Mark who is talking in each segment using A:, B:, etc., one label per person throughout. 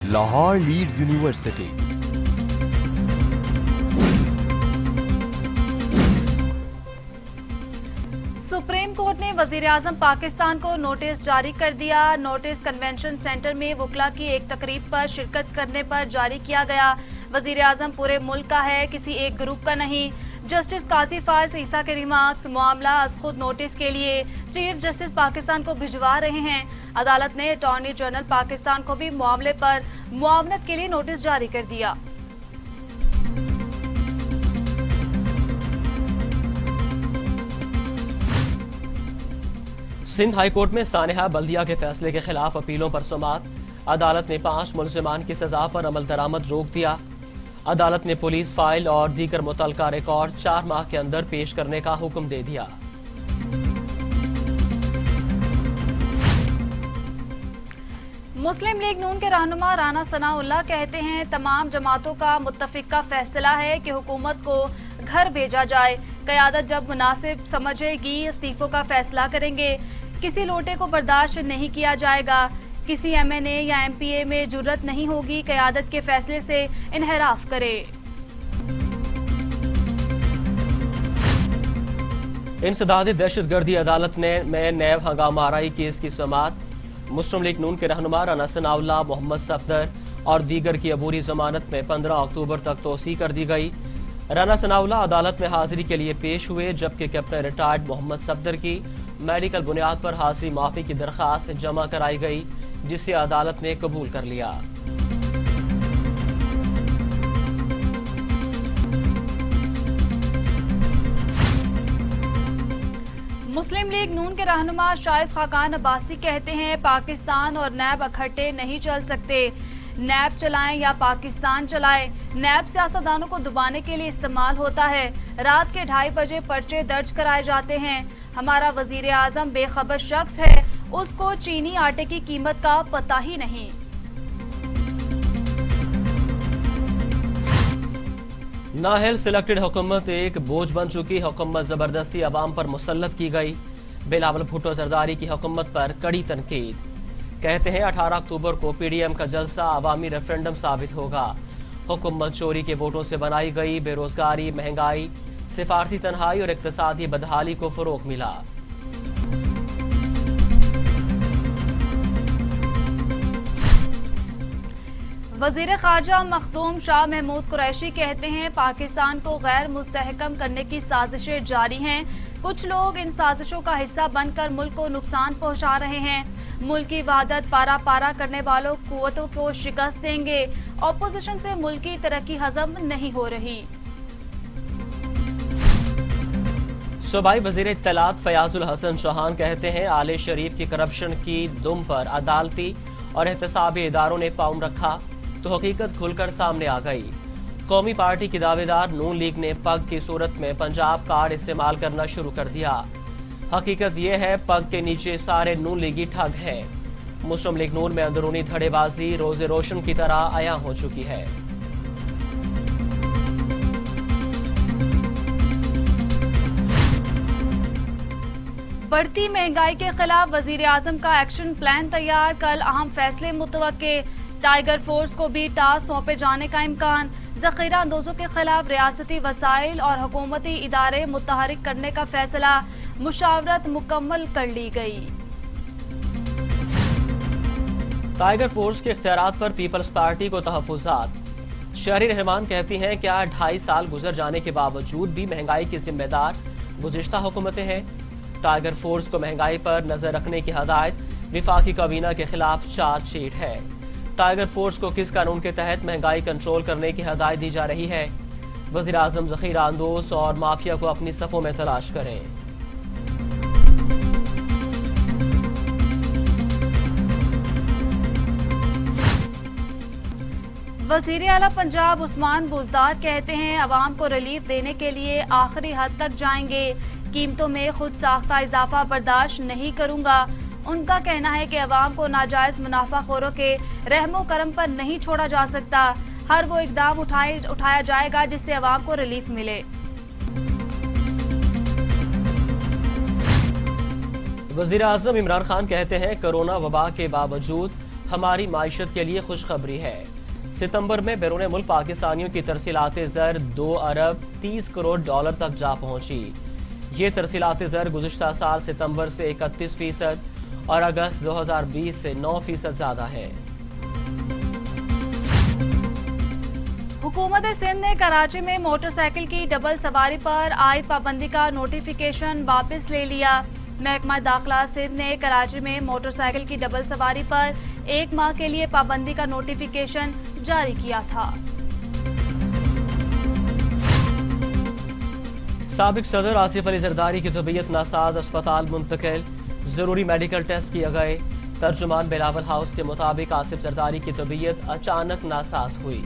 A: Lahore Leeds University.
B: Supreme Court ने वजीर-ए-आज़म पाकिस्तान को नोटिस जारी कर दिया। नोटिस कन्वेंशन सेंटर में वकला की एक तकरीब पर शिरकत करने पर जारी किया गया। वजीर-ए-आज़म पूरे मुल्क का है, किसी एक ग्रुप का नहीं। जस्टिस काजी फायज ईसा के रिमार्क्स मामला अज खुद नोटिस के लिए चीफ जस्टिस पाकिस्तान को भिजवा रहे हैं। अदालत ने अटॉर्नी जनरल पाकिस्तान को भी मामले पर मुआवनत के लिए नोटिस जारी कर दिया।
C: सिंध हाई कोर्ट में सानेहा बल्दिया के फैसले के खिलाफ अपीलों पर समाअत। अदालत ने 5 मुलजिमान की सजा पर अमल दरामद रोक दिया। अदालत ने पुलिस फाइल और दीगर मुतल्लका रिकॉर्ड 4 माह के अंदर पेश करने का हुक्म दे दिया।
B: मुस्लिम लीग नून के रहनुमा राना सनाउल्लाह कहते हैं, तमाम जमातों का मुत्तफिका फैसला है कि हुकूमत को घर भेजा जाए। क़यादत जब मुनासिब समझेगी इस्तीफों का फैसला करेंगे। किसी लोटे को बर्दाश्त नहीं किया जाएगा। किसी MNA या MPA में जुर्रत नहीं होगी क़यादत के फैसले से इन्हिराफ करे।
C: इंसदादी दहशतगर्दी अदालत में नैब हंगामा आराई केस की समाअत। मुस्लिम लीग नून के रहनुमा राना सनाउल्लाह, मोहम्मद सफदर और दीगर की अबूरी जमानत में 15 अक्टूबर तक तोसी कर दी गई। राना सनाउल्लाह अदालत में हाजिरी के लिए पेश हुए, जबकि कैप्टन रिटायर्ड मोहम्मद सफदर की मेडिकल बुनियाद पर हाजिरी माफी की दरखास्त जमा कराई गई, जिसे अदालत ने कबूल कर लिया।
B: मुस्लिम लीग नून के रहनुमा शाहिद खाकान अब्बासी कहते हैं, पाकिस्तान और नैब इकट्ठे नहीं चल सकते। नैब चलाएं या पाकिस्तान चलाएं, नैब सियासतदानों को दबाने के लिए इस्तेमाल होता है। रात के 2:30 बजे पर्चे दर्ज कराए जाते हैं। हमारा वजीर आजम बेखबर शख्स है, उसको चीनी आटे की कीमत का पता ही नहीं।
C: नाहल सिलेक्टेड हुकूमत एक बोझ बन चुकी। हुकूमत जबरदस्ती अवाम पर मुसल्लत की गई। बिलावल भुट्टो जरदारी की हुकूमत पर कड़ी तनकीद। कहते हैं 18 अक्टूबर को PDM का जलसा अवामी रेफरेंडम साबित होगा। हुकूमत चोरी के वोटों से बनाई गई। बेरोजगारी, महंगाई, सिफारती तन्हाई और इक्तिसादी बदहाली को फरोग मिला।
B: वजीर खारजा मखदूम शाह महमूद कुरैशी कहते हैं, पाकिस्तान को गैर मुस्तहकम करने की साजिशें जारी हैं। कुछ लोग इन साजिशों का हिस्सा बनकर मुल्क को नुकसान पहुंचा रहे हैं। मुल्क की वहदत पारा पारा करने वालों कुव्वतों को शिकस्त देंगे। ऑपोजिशन से मुल्क की तरक्की हजम नहीं हो रही।
C: सूबाई वजीर इत्तलात फयाजुल हसन चौहान कहते हैं, आले शरीफ की करप्शन की दुम पर अदालती और एहतसाबी इदारों ने पाउम रखा तो हकीकत खुलकर सामने आ गई। कौमी पार्टी की दावेदार नून लीग ने पग की सूरत में पंजाब कार्ड इस्तेमाल करना शुरू कर दिया। हकीकत यह है, पग के नीचे सारे नून लीगी ठग हैं। मुस्लिम लीग नून में अंदरूनी धड़ेबाजी रोजे रोशन की तरह आया हो चुकी है।
B: बढ़ती महंगाई के खिलाफ वजीर आजम का एक्शन प्लान तैयार। कल अहम फैसले मुतवक्के। टाइगर फोर्स को भी टास्क सौंपे जाने का इम्कान। जखीरा अंदोजों के खिलाफ रियासती वसाइल और हुकूमती इदारे मुतहरिक करने का फैसला। मुशावरत मुकम्मल कर ली गई।
C: टाइगर फोर्स के इख्तियारात पर पीपल्स पार्टी को तहफुजात। शहरी रहमान कहती हैं, क्या 2.5 साल गुजर जाने के बावजूद भी महंगाई की जिम्मेदार गुज़िश्ता हुकूमतें हैं। टाइगर फोर्स को महंगाई पर नजर रखने की हदायत। विफाकी काबीना के खिलाफ चार्जशीट है। टाइगर फोर्स को किस कानून के तहत महंगाई कंट्रोल करने की हदायत दी जा रही है। वज़ीर आज़म ज़ख़ीरा अंदोज़ और माफिया को अपनी सफ़ों में तलाश करें।
B: वज़ीर आला पंजाब उस्मान बुज़दार कहते हैं, अवाम को रिलीफ देने के लिए आखिरी हद तक जाएंगे। कीमतों में खुद साख्ता इजाफा बर्दाश्त नहीं करूंगा। उनका कहना है कि अवाम को नाजायज मुनाफाखोरों के रहमो करम पर नहीं छोड़ा जा सकता। हर वो इकदाम उठाया जाएगा जिससे अवाम को रिलीफ मिले। वज़ीर आज़म इमरान खान कहते हैं, कोरोना वबा के बावजूद
C: हमारी माइशत के लिए खुशखबरी है। सितंबर में बैरून मुल्क पाकिस्तानियों की तरसीलात ज़र 2 अरब 30 करोड़ डॉलर तक जा पहुंची। ये तरसीलात ज़र गुज़िश्ता साल सितंबर से 31% और अगस्त 2020 से 9% ज्यादा है।
B: हुकूमत सिंध ने कराची में मोटरसाइकिल की डबल सवारी पर आयद पाबंदी का नोटिफिकेशन वापस ले लिया। महकमा दाखिला सिंध ने कराची में मोटरसाइकिल की डबल सवारी पर 1 माह के लिए पाबंदी का नोटिफिकेशन जारी किया था।
C: साबिक सदर आसिफ अली जरदारी की तबीयत नासाज, अस्पताल मुंतकिल, जरूरी मेडिकल टेस्ट किए गए। तर्जुमान बिलावल हाउस के मुताबिक आसिफ जरदारी की तबीयत अचानक नासाज हुई।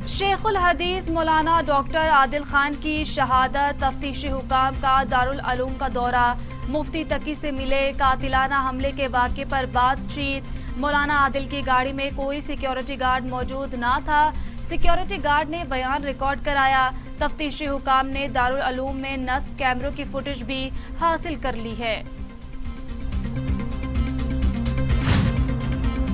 B: शेखुल हदीस मौलाना डॉक्टर आदिल खान की शहादत, तफ्तीशी हुकाम का दारुल उलूम का दौरा, मुफ्ती तकी से मिले, कातिलाना हमले के वाक़े पर बातचीत। मौलाना आदिल की गाड़ी में कोई सिक्योरिटी गार्ड मौजूद ना था, सिक्योरिटी गार्ड ने बयान रिकॉर्ड कराया। तफ्तीशी हुकाम ने दारुल उलूम में नस्ब कैमरों की फुटेज भी हासिल कर ली है।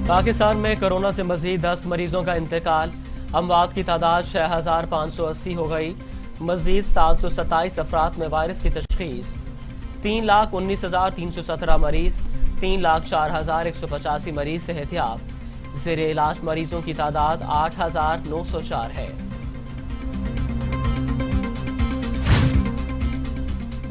C: पाकिस्तान में कोरोना से मजीद 10 मरीजों का इंतकाल, अमवात की तादाद 6580 हो गई। मजीद 727 अफराद में वायरस की तशखीस। 3,19,317 मरीज, 3,04,185 मरीज सेहतियाब। ज़ेरे इलाज मरीजों की तादाद 8,904 है।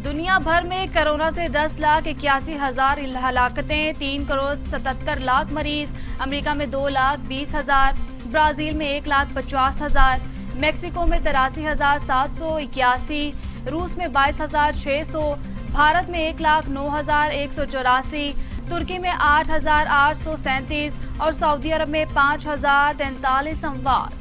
B: दुनिया भर में कोरोना से 10,81,000 हलाकतें, 3 करोड़ 77 लाख मरीज। अमेरिका में 2,20,000, ब्राजील में 1,50,000, मेक्सिको में 83,781, रूस में 22,600, भारत में 1,09,184, तुर्की में 8,837 और सऊदी अरब में 5,043 अमवात।